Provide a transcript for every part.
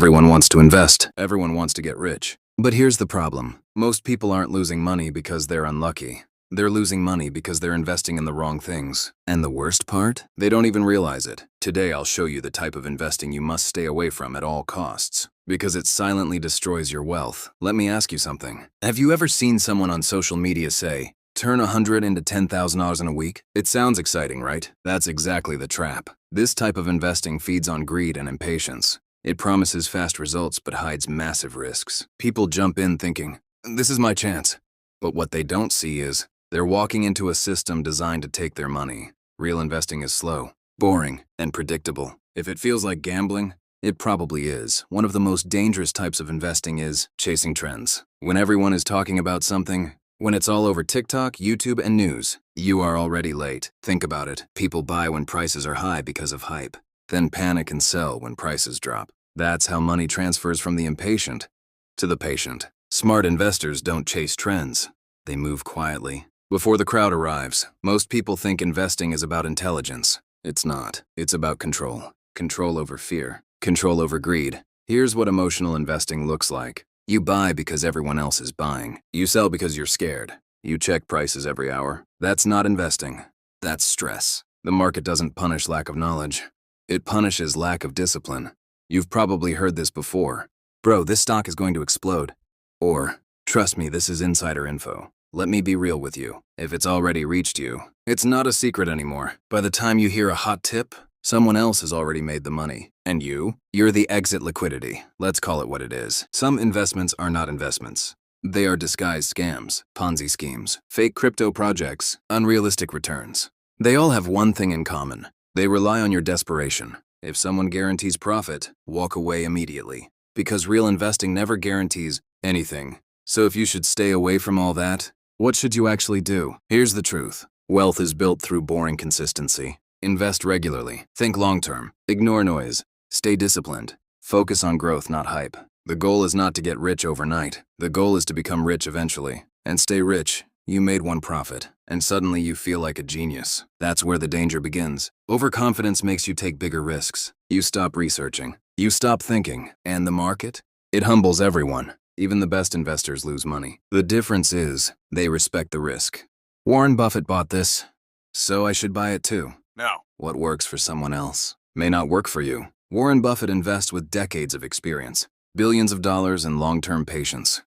Everyone wants to invest. Everyone wants to get rich. But here's the problem. Most people aren't losing money because they're unlucky. They're losing money because they're investing in the wrong things. And the worst part? They don't even realize it. Today I'll show you the type of investing you must stay away from at all costs. Because it silently destroys your wealth. Let me ask you something. Have you ever seen someone on social media say, "Turn 100 into $10,000 in a week"? It sounds exciting, right? That's exactly the trap. This type of investing feeds on greed and impatience. It promises fast results but hides massive risks. People jump in thinking, "This is my chance." But what they don't see is, they're walking into a system designed to take their money. Real investing is slow, boring, and predictable. If it feels like gambling, it probably is. One of the most dangerous types of investing is chasing trends. When everyone is talking about something, when it's all over TikTok, YouTube, and news, you are already late. Think about it. People buy when prices are high because of hype, then panic and sell when prices drop. That's how money transfers from the impatient to the patient. Smart investors don't chase trends. They move quietly. Before the crowd arrives, most people think investing is about intelligence. It's not. It's about control. Control over fear. Control over greed. Here's what emotional investing looks like. You buy because everyone else is buying. You sell because you're scared. You check prices every hour. That's not investing. That's stress. The market doesn't punish lack of knowledge. It punishes lack of discipline. You've probably heard this before. "Bro, this stock is going to explode." Or, "Trust me, this is insider info." Let me be real with you. If it's already reached you, it's not a secret anymore. By the time you hear a hot tip, someone else has already made the money. And you're the exit liquidity. Let's call it what it is. Some investments are not investments. They are disguised scams, Ponzi schemes, fake crypto projects, unrealistic returns. They all have one thing in common. They rely on your desperation. If someone guarantees profit, walk away immediately. Because real investing never guarantees anything. So if you should stay away from all that, what should you actually do? Here's the truth. Wealth is built through boring consistency. Invest regularly. Think long-term. Ignore noise. Stay disciplined. Focus on growth, not hype. The goal is not to get rich overnight. The goal is to become rich eventually. And stay rich. You made one profit, and suddenly you feel like a genius. That's where the danger begins. Overconfidence makes you take bigger risks. You stop researching. You stop thinking. And the market? It humbles everyone. Even the best investors lose money. The difference is, they respect the risk. Warren Buffett bought this, so I should buy it too. No. What works for someone else may not work for you. Warren Buffett invests with decades of experience, billions of dollars, and long-term patience.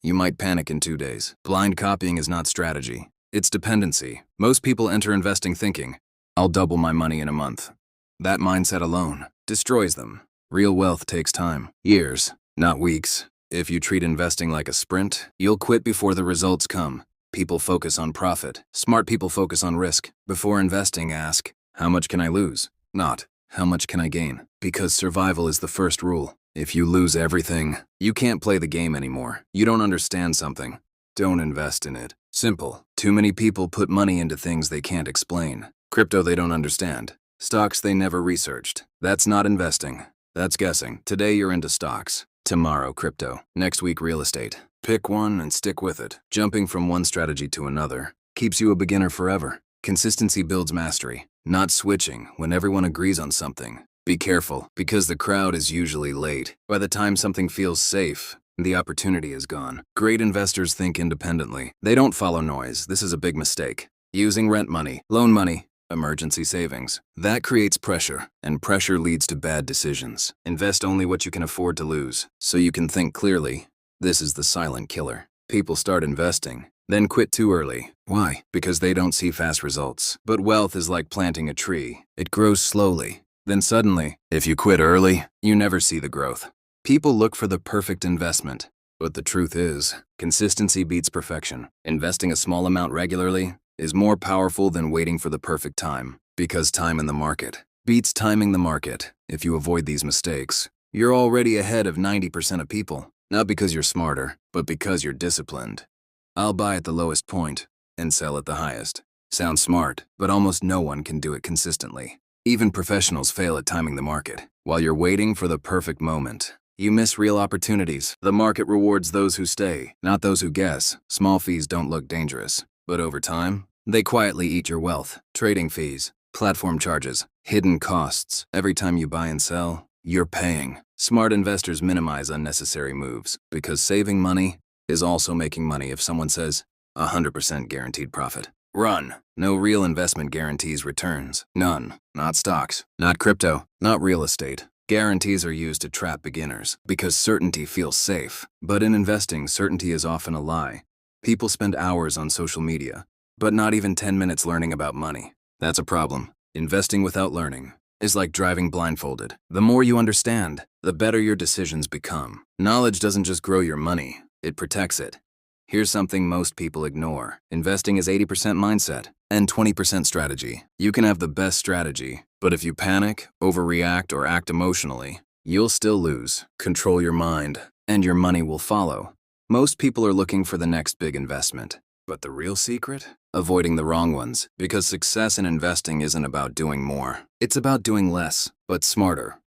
You might panic in 2 days. Blind copying is not strategy. It's dependency. Most people enter investing thinking, "I'll double my money in a month." That mindset alone destroys them. Real wealth takes time. Years, not weeks. If you treat investing like a sprint, you'll quit before the results come. People focus on profit. Smart people focus on risk. Before investing, ask, "How much can I lose?" Not, "How much can I gain?" Because survival is the first rule. If you lose everything, you can't play the game anymore. You don't understand something. Don't invest in it. Simple. Too many people put money into things they can't explain. Crypto they don't understand. Stocks they never researched. That's not investing. That's guessing. Today you're into stocks. Tomorrow crypto. Next week real estate. Pick one and stick with it. Jumping from one strategy to another keeps you a beginner forever. Consistency builds mastery, not switching when everyone agrees on something. Be careful, because the crowd is usually late. By the time something feels safe, the opportunity is gone. Great investors think independently. They don't follow noise. This is a big mistake. Using rent money, loan money, emergency savings. That creates pressure, and pressure leads to bad decisions. Invest only what you can afford to lose, so you can think clearly. This is the silent killer. People start investing, then quit too early. Why? Because they don't see fast results. But wealth is like planting a tree. It grows slowly. Then suddenly, if you quit early, you never see the growth. People look for the perfect investment. But the truth is, consistency beats perfection. Investing a small amount regularly is more powerful than waiting for the perfect time. Because time in the market beats timing the market. If you avoid these mistakes, you're already ahead of 90% of people. Not because you're smarter, but because you're disciplined. I'll buy at the lowest point and sell at the highest. Sounds smart, but almost no one can do it consistently. Even professionals fail at timing the market. While you're waiting for the perfect moment, you miss real opportunities. The market rewards those who stay, not those who guess. Small fees don't look dangerous, but over time, they quietly eat your wealth. Trading fees, platform charges, hidden costs. Every time you buy and sell, you're paying. Smart investors minimize unnecessary moves because saving money is also making money. If someone says 100% guaranteed profit, run. No real investment guarantees returns. None. Not stocks, not crypto, not real estate. Guarantees are used to trap beginners because certainty feels safe. But in investing, certainty is often a lie. People spend hours on social media, but not even 10 minutes learning about money. That's a problem. Investing without learning is like driving blindfolded. The more you understand, the better your decisions become. Knowledge doesn't just grow your money, it protects it. Here's something most people ignore. Investing is 80% mindset and 20% strategy. You can have the best strategy, but if you panic, overreact, or act emotionally, you'll still lose. Control your mind, and your money will follow. Most people are looking for the next big investment. But the real secret? Avoiding the wrong ones. Because success in investing isn't about doing more. It's about doing less, but smarter.